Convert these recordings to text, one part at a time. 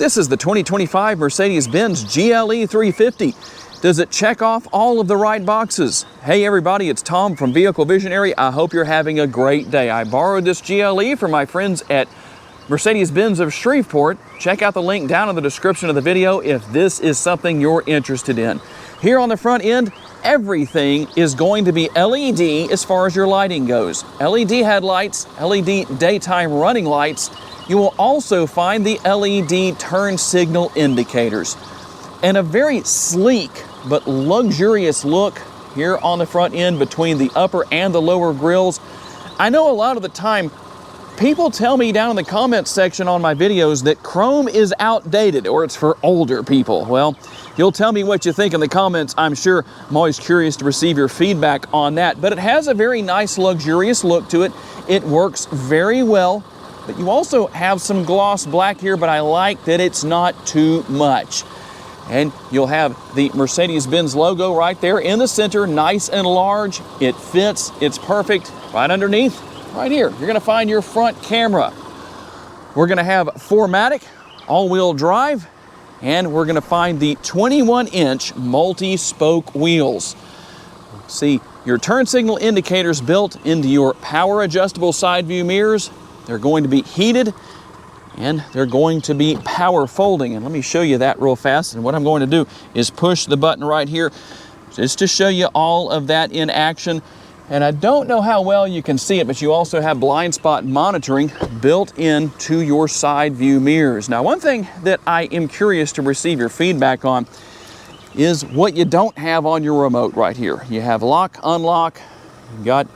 This is the 2025 Mercedes-Benz GLE 350. Does it check off all of the right boxes? Hey everybody, it's Tom from Vehicle Visionary. I hope you're having a great day. I borrowed this GLE from my friends at Mercedes-Benz of Shreveport. Check out the link down in the description of the video if this is something you're interested in. Here on the front end, everything is going to be LED as far as your lighting goes. LED headlights, LED daytime running lights. You will also find the LED turn signal indicators. And a very sleek but luxurious look here on the front end between the upper and the lower grills. I know a lot of the time people tell me down in the comments section on my videos that chrome is outdated or it's for older people. Well, you'll tell me what you think in the comments, I'm sure. I'm always curious to receive your feedback on that. But it has a very nice, luxurious look to it. It works very well. But you also have some gloss black here, but I like that it's not too much. And you'll have the Mercedes-Benz logo right there in the center, nice and large. It fits, it's perfect. Right underneath, right here, you're gonna find your front camera. We're gonna have 4MATIC, all-wheel drive, and we're gonna find the 21-inch multi-spoke wheels. See your turn signal indicators built into your power adjustable side view mirrors. They're going to be heated and they're going to be power folding. And let me show you that real fast. And what I'm going to do is push the button right here just to show you all of that in action. And I don't know how well you can see it, but you also have blind spot monitoring built into your side view mirrors. Now, one thing that I am curious to receive your feedback on is what you don't have on your remote right here. You have lock, unlock, you got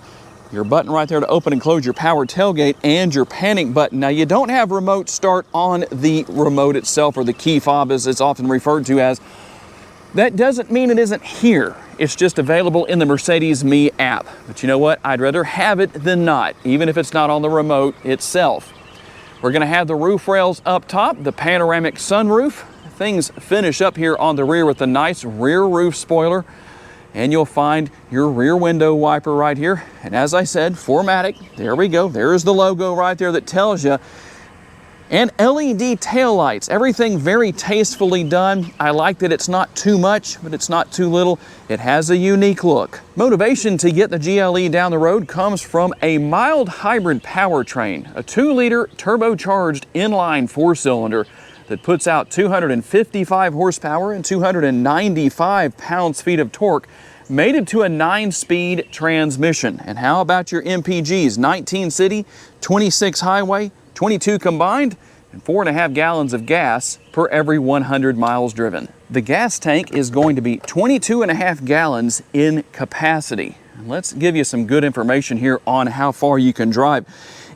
your button right there to open and close your power tailgate and your panic button. Now, you don't have remote start on the remote itself, or the key fob as it's often referred to as. That doesn't mean it isn't here. It's just available in the Mercedes Me app. But you know what? I'd rather have it than not, even if it's not on the remote itself. We're gonna have the roof rails up top, the panoramic sunroof. Things finish up here on the rear with a nice rear roof spoiler. And you'll find your rear window wiper right here. And as I said, 4MATIC, there we go. There's the logo right there that tells you. And LED taillights, everything very tastefully done. I like that it's not too much, but it's not too little. It has a unique look. Motivation to get the GLE down the road comes from a mild hybrid powertrain, a 2-liter turbocharged inline 4-cylinder that puts out 255 horsepower and 295 pounds-feet of torque, mated to a 9-speed transmission. And how about your MPGs? 19 city, 26 highway, 22 combined, and 4.5 gallons of gas per every 100 miles driven. The gas tank is going to be 22.5 gallons in capacity. And let's give you some good information here on how far you can drive.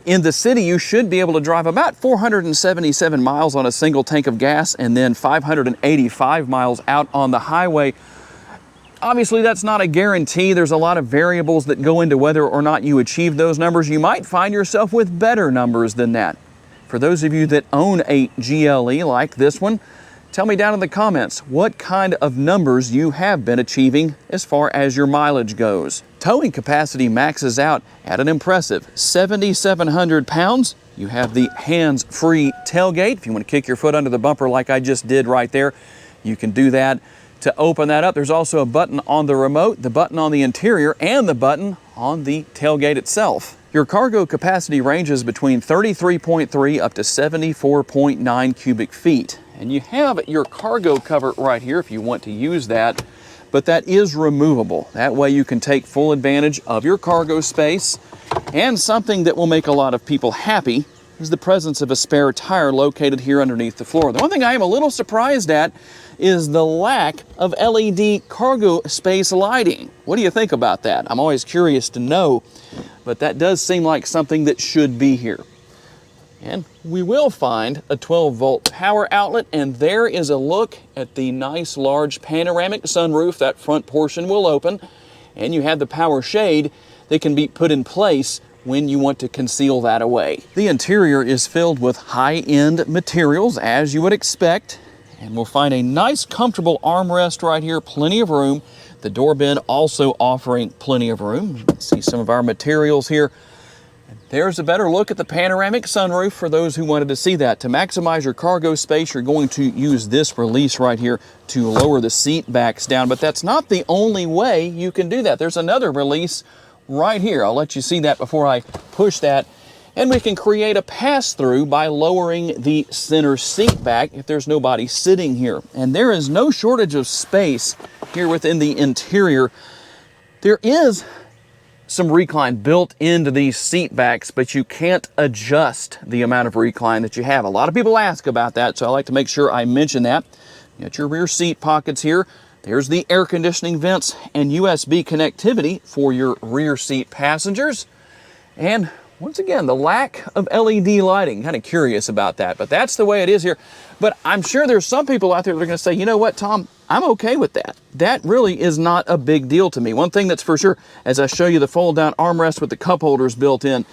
In the city, you should be able to drive about 477 miles on a single tank of gas and then 585 miles out on the highway. Obviously, that's not a guarantee. There's a lot of variables that go into whether or not you achieve those numbers. You might find yourself with better numbers than that. For those of you that own a GLE like this one, tell me down in the comments what kind of numbers you have been achieving as far as your mileage goes. Towing capacity maxes out at an impressive 7,700 pounds. You have the hands-free tailgate. If you want to kick your foot under the bumper like I just did right there, you can do that. To open that up, there's also a button on the remote, the button on the interior, and the button on the tailgate itself. Your cargo capacity ranges between 33.3 up to 74.9 cubic feet. And you have your cargo cover right here if you want to use that, but that is removable. That way you can take full advantage of your cargo space. And something that will make a lot of people happy is the presence of a spare tire located here underneath the floor. The one thing I am a little surprised at is the lack of LED cargo space lighting. What do you think about that? I'm always curious to know, but that does seem like something that should be here. And we will find a 12-volt power outlet, and there is a look at the nice large panoramic sunroof. That front portion will open, and you have the power shade that can be put in place when you want to conceal that away. The interior is filled with high-end materials, as you would expect, and we'll find a nice comfortable armrest right here, plenty of room. The door bin also offering plenty of room. You can see some of our materials here. There's a better look at the panoramic sunroof for those who wanted to see that. To maximize your cargo space, you're going to use this release right here to lower the seat backs down, but that's not the only way you can do that. There's another release right here. I'll let you see that before I push that. And we can create a pass-through by lowering the center seat back if there's nobody sitting here. And there is no shortage of space here within the interior. There is some recline built into these seat backs, but you can't adjust the amount of recline that you have. A lot of people ask about that, so I like to make sure I mention that. You got your rear seat pockets here. There's the air conditioning vents and USB connectivity for your rear seat passengers. And once again, the lack of LED lighting, kind of curious about that, but that's the way it is here. But I'm sure there's some people out there that are going to say, you know what, Tom, I'm okay with that. That really is not a big deal to me. One thing that's for sure, as I show you the fold-down armrest with the cup holders built in,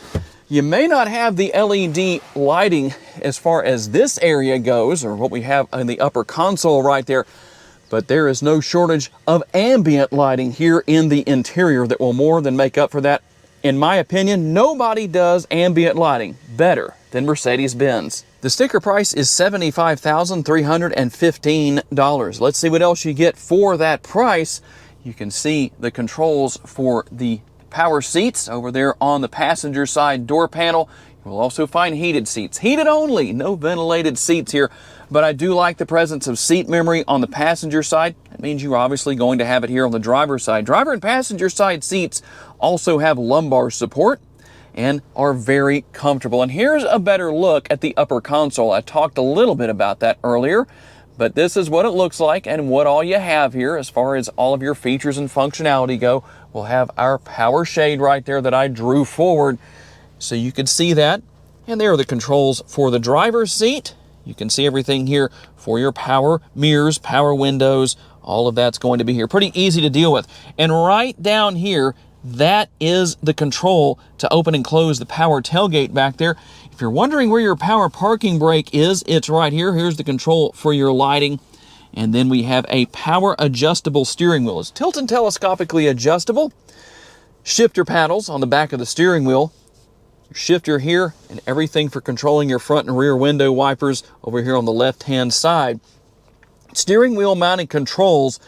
you may not have the LED lighting as far as this area goes, or what we have in the upper console right there, but there is no shortage of ambient lighting here in the interior that will more than make up for that. In my opinion, nobody does ambient lighting better than Mercedes-Benz. The sticker price is $75,315. Let's see what else you get for that price. You can see the controls for the power seats over there on the passenger side door panel. You will also find heated seats. Heated only, no ventilated seats here. But I do like the presence of seat memory on the passenger side. That means you're obviously going to have it here on the driver's side. Driver and passenger side seats also have lumbar support and are very comfortable. And here's a better look at the upper console. I talked a little bit about that earlier, but this is what it looks like and what all you have here as far as all of your features and functionality go. We'll have our power shade right there that I drew forward so you could see that. And there are the controls for the driver's seat. You can see everything here for your power mirrors, power windows, all of that's going to be here. Pretty easy to deal with. And right down here, that is the control to open and close the power tailgate back there. If you're wondering where your power parking brake is, it's right here. Here's the control for your lighting. And then we have a power adjustable steering wheel. It's tilt and telescopically adjustable. Shifter paddles on the back of the steering wheel. Your shifter here, and everything for controlling your front and rear window wipers over here on the left-hand side. Steering wheel mounted controls,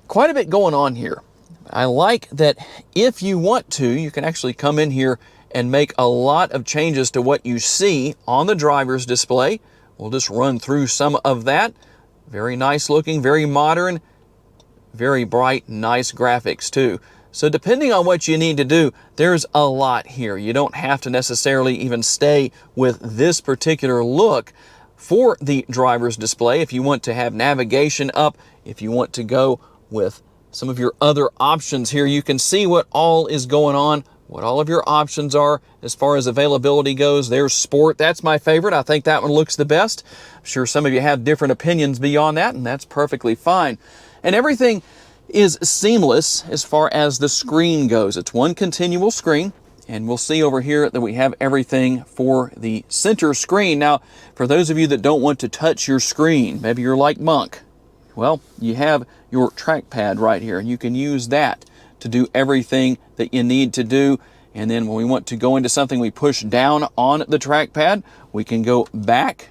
quite a bit going on here. I like that if you want to, you can actually come in here and make a lot of changes to what you see on the driver's display. We'll just run through some of that. Very nice looking, very modern, very bright, nice graphics too. So depending on what you need to do, there's a lot here. You don't have to necessarily even stay with this particular look for the driver's display. If you want to have navigation up, if you want to go with some of your other options here, you can see what all is going on, what all of your options are as far as availability goes. There's Sport. That's my favorite. I think that one looks the best. I'm sure some of you have different opinions beyond that, and that's perfectly fine. And everything is seamless as far as the screen goes. It's one continual screen, and we'll see over here that we have everything for the center screen. Now, for those of you that don't want to touch your screen, maybe you're like Monk, well, you have your trackpad right here, and you can use that to do everything that you need to do. And then when we want to go into something, we push down on the trackpad. We can go back,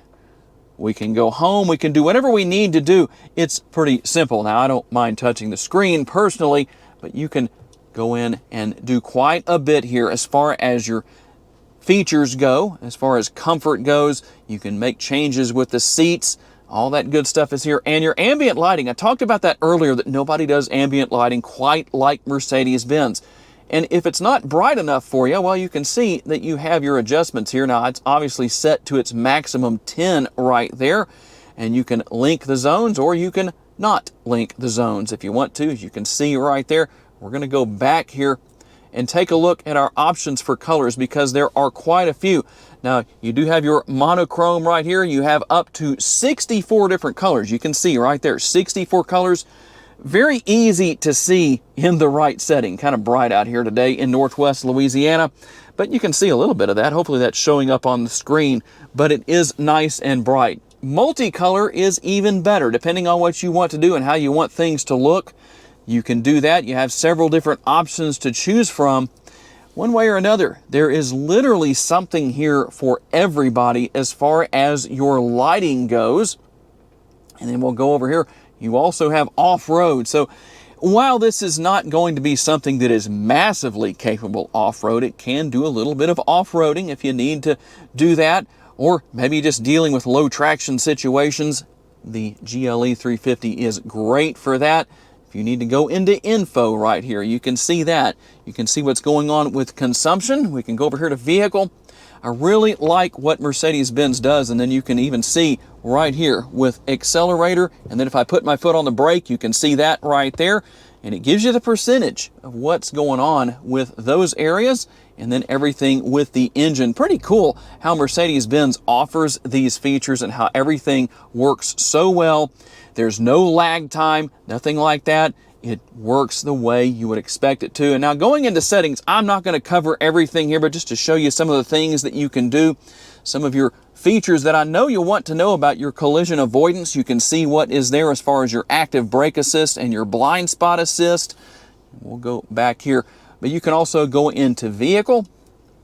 we can go home, we can do whatever we need to do. It's pretty simple. Now, I don't mind touching the screen personally, but you can go in and do quite a bit here as far as your features go, as far as comfort goes. You can make changes with the seats. All that good stuff is here. And your ambient lighting, I talked about that earlier, that nobody does ambient lighting quite like Mercedes-Benz. And if it's not bright enough for you, well, you can see that you have your adjustments here. Now, it's obviously set to its maximum 10 right there. And you can link the zones, or you can not link the zones if you want to. As you can see right there, we're going to go back here and take a look at our options for colors, because there are quite a few. Now, you do have your monochrome right here. You have up to 64 different colors. You can see right there, 64 colors. Very easy to see in the right setting. Kind of bright out here today in Northwest Louisiana, but you can see a little bit of that. Hopefully that's showing up on the screen, but it is nice and bright. Multicolor is even better, depending on what you want to do and how you want things to look. You can do that. You have several different options to choose from. One way or another, there is literally something here for everybody as far as your lighting goes. And then we'll go over here. You also have off-road. So while this is not going to be something that is massively capable off-road, it can do a little bit of off-roading if you need to do that, or maybe just dealing with low traction situations. The GLE 350 is great for that. If you need to go into info right here, you can see that. You can see what's going on with consumption. We can go over here to vehicle. I really like what Mercedes-Benz does, and then you can even see right here with accelerator, and then if I put my foot on the brake, you can see that right there, and it gives you the percentage of what's going on with those areas, and then everything with the engine. Pretty cool how Mercedes-Benz offers these features and how everything works so well. There's no lag time, nothing like that. It works the way you would expect it to. And now going into settings, I'm not going to cover everything here, but just to show you some of the things that you can do, some of your features that I know you'll want to know about. Your collision avoidance, you can see what is there as far as your active brake assist and your blind spot assist. We'll go back here, but you can also go into vehicle.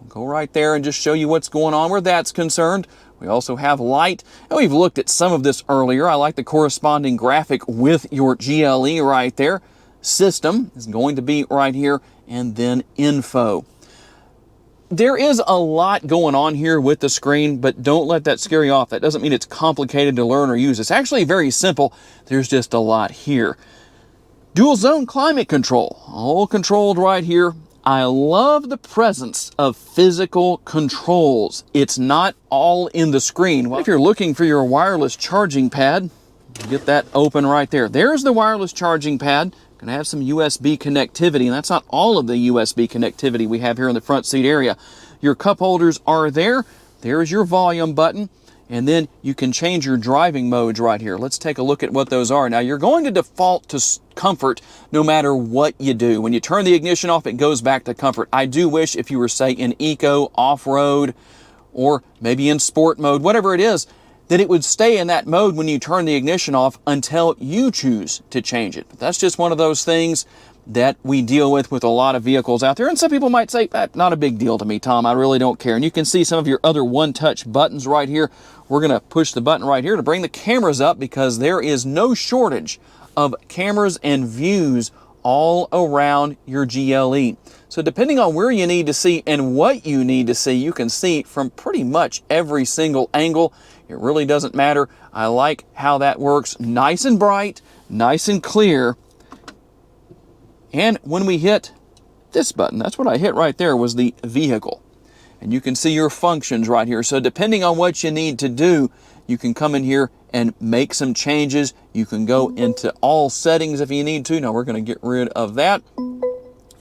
We'll go right there and just show you what's going on where that's concerned. We also have light, and we've looked at some of this earlier. I like the corresponding graphic with your GLE right there. System is going to be right here, and then info. There is a lot going on here with the screen, but don't let that scare you off. That doesn't mean it's complicated to learn or use. It's actually very simple. There's just a lot here. Dual zone climate control, all controlled right here. I love the presence of physical controls. It's not all in the screen. Well, if you're looking for your wireless charging pad, get that open right there. There's the wireless charging pad. Going to have some USB connectivity, and that's not all of the USB connectivity we have here in the front seat area. Your cup holders are there. There's your volume button, and then you can change your driving modes right here. Let's take a look at what those are. Now, you're going to default to comfort no matter what you do. When you turn the ignition off, it goes back to comfort. I do wish if you were, say, in eco, off-road, or maybe in sport mode, whatever it is, that it would stay in that mode when you turn the ignition off until you choose to change it. But that's just one of those things that we deal with a lot of vehicles out there. And some people might say, not a big deal to me, Tom. I really don't care. And you can see some of your other one-touch buttons right here. We're going to push the button right here to bring the cameras up because there is no shortage of cameras and views all around your GLE. So depending on where you need to see and what you need to see, you can see from pretty much every single angle. It really doesn't matter. I like how that works. Nice and bright, nice and clear. And when we hit this button, that's what I hit right there, was the vehicle. And you can see your functions right here. So depending on what you need to do, you can come in here and make some changes. You can go into all settings if you need to. Now we're going to get rid of that.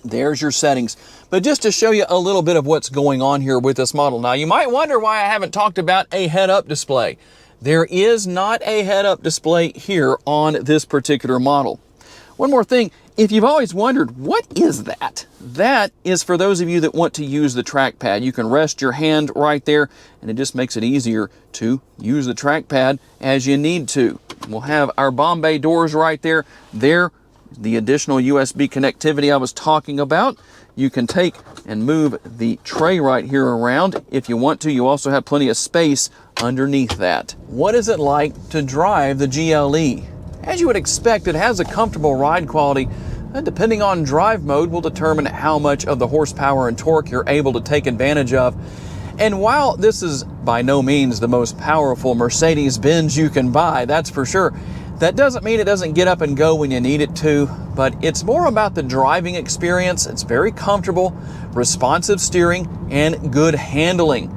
There's your settings. But just to show you a little bit of what's going on here with this model. Now you might wonder why I haven't talked about a head-up display. There is not a head-up display here on this particular model. One more thing, if you've always wondered, what is that? That is for those of you that want to use the trackpad. You can rest your hand right there, and it just makes it easier to use the trackpad as you need to. We'll have our bomb bay doors right there. There, the additional USB connectivity I was talking about. You can take and move the tray right here around if you want to. You also have plenty of space underneath that. What is it like to drive the GLE? As you would expect, it has a comfortable ride quality. Depending on drive mode will determine how much of the horsepower and torque you're able to take advantage of. And while this is by no means the most powerful Mercedes-Benz you can buy, that's for sure, that doesn't mean it doesn't get up and go when you need it to, but it's more about the driving experience. It's very comfortable, responsive steering, and good handling.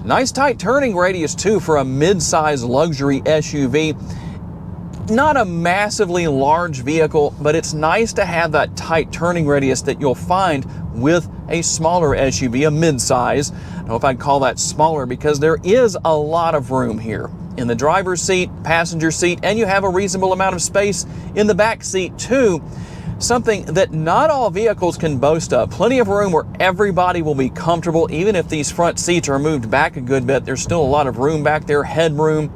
Nice tight turning radius too for a mid-size luxury SUV. Not a massively large vehicle, but it's nice to have that tight turning radius that you'll find with a smaller SUV, a mid-size. I don't know if I'd call that smaller because there is a lot of room here in the driver's seat, passenger seat, and you have a reasonable amount of space in the back seat too. Something that not all vehicles can boast of. Plenty of room where everybody will be comfortable. Even if these front seats are moved back a good bit, there's still a lot of room back there, headroom.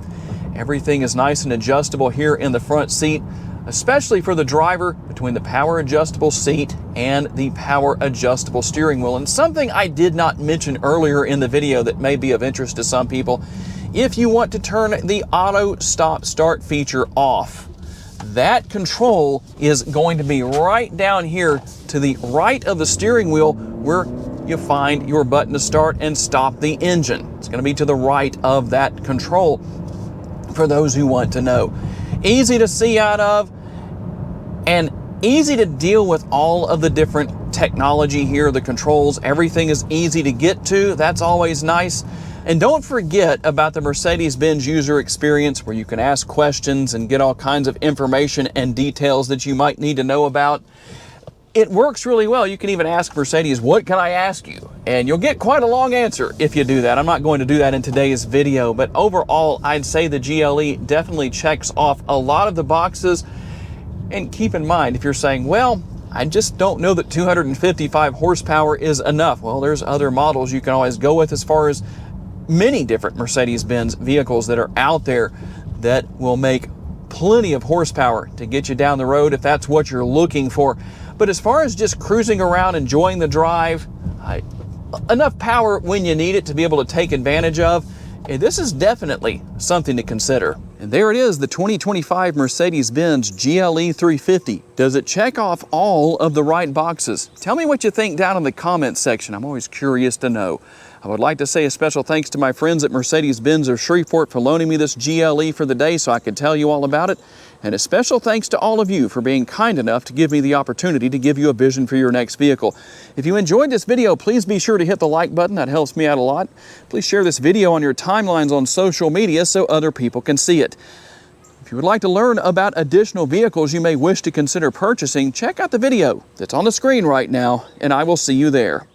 Everything is nice and adjustable here in the front seat. especially for the driver, between the power adjustable seat and the power adjustable steering wheel. And something I did not mention earlier in the video that may be of interest to some people, if you want to turn the auto stop start feature off, that control is going to be right down here to the right of the steering wheel where you find your button to start and stop the engine. It's going to be to the right of that control for those who want to know. Easy to see out of and easy to deal with all of the different technology here, the controls. Everything is easy to get to. That's always nice. And don't forget about the Mercedes-Benz user experience, where you can ask questions and get all kinds of information and details that you might need to know about. It works really well. You can even ask Mercedes, what can I ask you? And you'll get quite a long answer if you do that. I'm not going to do that in today's video, but overall, I'd say the GLE definitely checks off a lot of the boxes. And keep in mind, if you're saying, well, I just don't know that 255 horsepower is enough. Well, there's other models you can always go with, as far as many different Mercedes-Benz vehicles that are out there that will make plenty of horsepower to get you down the road if that's what you're looking for. But as far as just cruising around, enjoying the drive, enough power when you need it to be able to take advantage of, this is definitely something to consider. And there it is, the 2025 Mercedes-Benz GLE 350. Does it check off all of the right boxes? Tell me what you think down in the comments section. I'm always curious to know. I would like to say a special thanks to my friends at Mercedes-Benz of Shreveport for loaning me this GLE for the day so I could tell you all about it. And a special thanks to all of you for being kind enough to give me the opportunity to give you a vision for your next vehicle. If you enjoyed this video, please be sure to hit the like button. That helps me out a lot. Please share this video on your timelines on social media so other people can see it. If you would like to learn about additional vehicles you may wish to consider purchasing, check out the video that's on the screen right now, and I will see you there.